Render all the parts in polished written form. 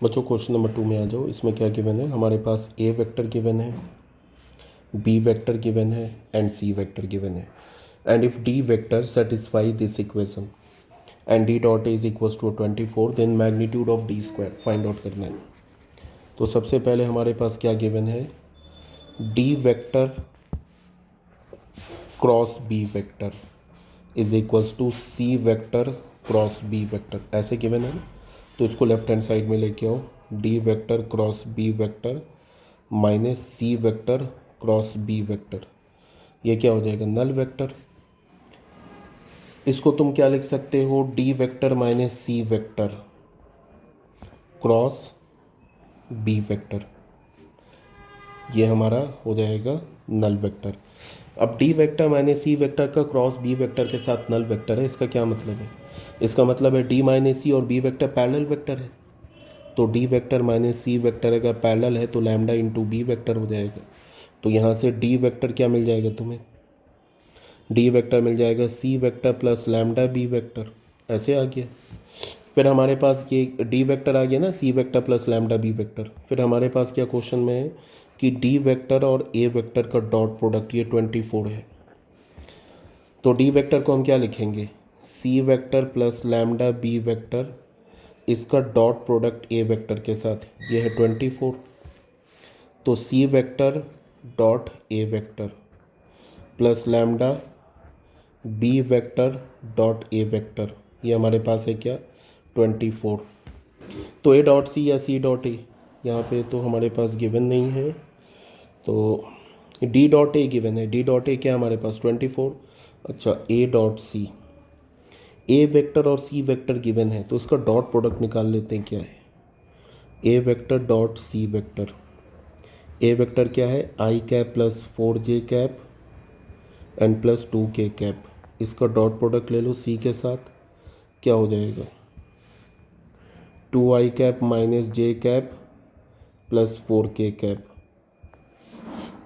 बच्चों question number 2 में आ जाओ। इसमें क्या गिवन है, हमारे पास ए वेक्टर गिवन है, बी वेक्टर गिवन है एंड सी वेक्टर गिवन है। And if D vector satisfy this equation and D dot A is equals to 24, then magnitude of D square find out करना है। तो सबसे पहले हमारे पास क्या गिवन है, D vector cross B vector is equals to C vector cross B vector, ऐसे given है ना। तो इसको लेफ्ट हैंड साइड में लेके आओ, D vector cross B vector minus C vector cross B vector, ये क्या हो जाएगा, नल वेक्टर। इसको तुम क्या लिख सकते हो, D vector minus C vector cross B vector, ये हमारा हो जाएगा नल वेक्टर। अब D vector minus C vector का क्रॉस बी वेक्टर के साथ नल वेक्टर है, इसका क्या मतलब है, इसका मतलब है डी माइनस सी और बी वेक्टर पैरेलल वेक्टर है। तो D vector minus C vector अगर पैरेलल है तो लैम्डा इंटू बी वेक्टर हो जाएगा। तो यहाँ से डी वेक्टर क्या मिल जाएगा तुम्हें, डी वेक्टर मिल जाएगा C vector plus lambda B vector, ऐसे आ गया। फिर हमारे पास ये डी वेक्टर आ गया ना, C vector plus lambda B vector. फिर हमारे पास क्या क्वेश्चन में है कि डी वेक्टर और ए वेक्टर का डॉट प्रोडक्ट ये 24 है। तो डी वेक्टर को हम क्या लिखेंगे, C vector plus lambda B vector, इसका डॉट प्रोडक्ट ए वेक्टर के साथ ये है 24। तो C vector dot A vector plus lambda B vector dot A vector, ये हमारे पास है क्या, 24। तो ए डॉट सी या सी डॉट ए यहाँ पे तो हमारे पास गिवन नहीं है, तो डी डॉट ए गिवन है, डी डॉट ए क्या हमारे पास 24। अच्छा, ए डॉट सी, ए वेक्टर और सी वेक्टर गिवन है तो उसका डॉट प्रोडक्ट निकाल लेते हैं, क्या है, A vector dot C vector. A vector क्या है, I cap plus 4j cap and plus 2k cap, इसका डॉट प्रोडक्ट ले लो सी के साथ, क्या हो जाएगा, 2i cap minus J cap plus 4k cap.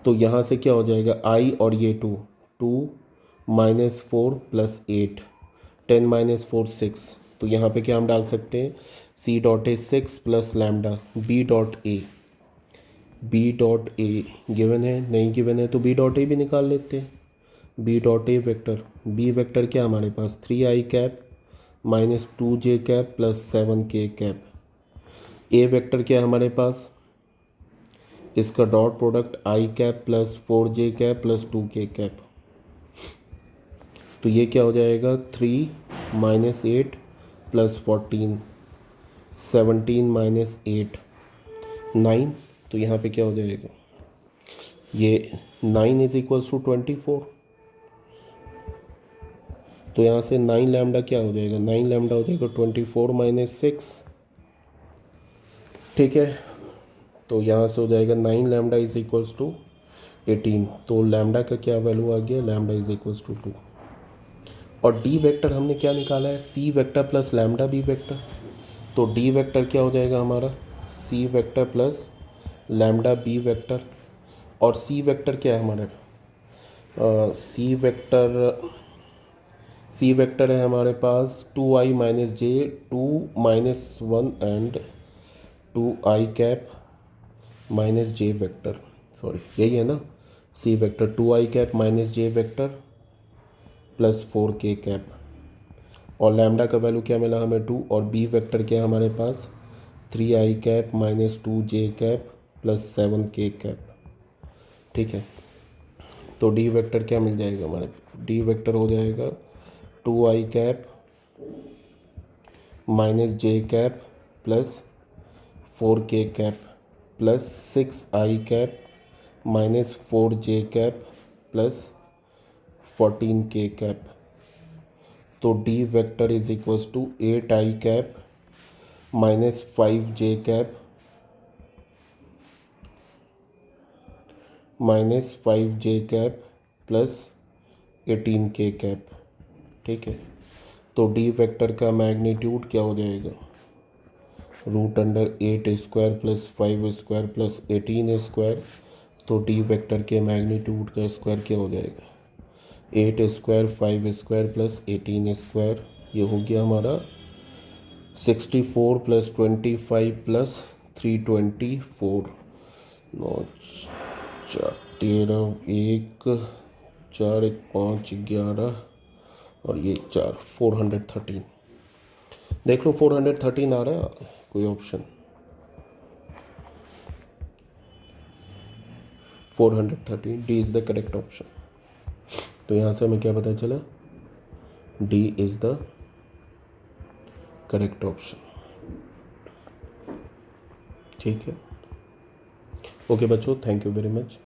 तो यहाँ से क्या हो जाएगा, i और ये 2 माइनस 4 प्लस 8, 10 माइनस 4 6। तो यहाँ पे क्या हम डाल सकते हैं, C dot A 6 plus lambda B dot A, B dot A given है, नहीं गिवन है तो बी डॉट ए भी निकाल लेते हैं। B dot A vector, B vector क्या हमारे पास 3i cap minus 2j cap plus 7k cap. A vector क्या है हमारे पास, इसका dot product I cap plus 4j cap plus 2k cap. तो ये क्या हो जाएगा, 3 माइनस 8 प्लस 14, 17 माइनस 8 9। तो यहाँ पे क्या हो जाएगा, ये 9 इज इक्वल्स टू 24। तो यहाँ से 9 लैम्डा क्या हो जाएगा, 9 लैम्डा हो जाएगा 24 माइनस 6, ठीक है। तो यहाँ से हो जाएगा 9 लैम्डा इज इक्वल्स टू 18। तो लैम्डा का क्या वैल्यू आ गया, लैम्डा इज इक्वल्स टू 2। और डी वेक्टर हमने क्या निकाला है, C vector plus lambda B vector. तो डी वेक्टर क्या हो जाएगा हमारा, C vector plus lambda B vector. और सी वेक्टर क्या है हमारा, सी वेक्टर है हमारे पास 2i minus J, 2 minus 1 and 2i cap minus J vector, sorry यही है ना, C vector 2i cap minus जे वेक्टर प्लस 4k कैप। और लैम्डा का वैल्यू क्या मिला हमें 2, और बी वेक्टर क्या है हमारे पास 3i cap minus 2j cap plus 7k cap, ठीक है। तो डी वेक्टर क्या मिल जाएगा हमारे, डी वेक्टर हो जाएगा 2i cap minus J cap plus 4k cap plus 6i cap minus 4j cap plus 14k cap. तो D vector is equals to 8i cap minus 5j cap minus 5j cap plus 18k cap, ठीक है। तो D vector का magnitude क्या हो जाएगा, root under 8 square plus 5 square plus 18 square. तो D vector के मैग्नीट्यूड का स्क्वायर क्या हो जाएगा, 8 स्क्वायर 5 स्क्वायर प्लस 18 स्क्वायर, ये हो गया हमारा 64 प्लस 25 प्लस 324, 9 4 13, 1 4 1 5 11 और ये 4, 413। देख लो 413 आ रहा है कोई option? 413, D is the correct option. तो यहाँ से हमें क्या पता चला? D is the correct option. ठीक है, ओके बच्चों, थैंक यू वेरी मच।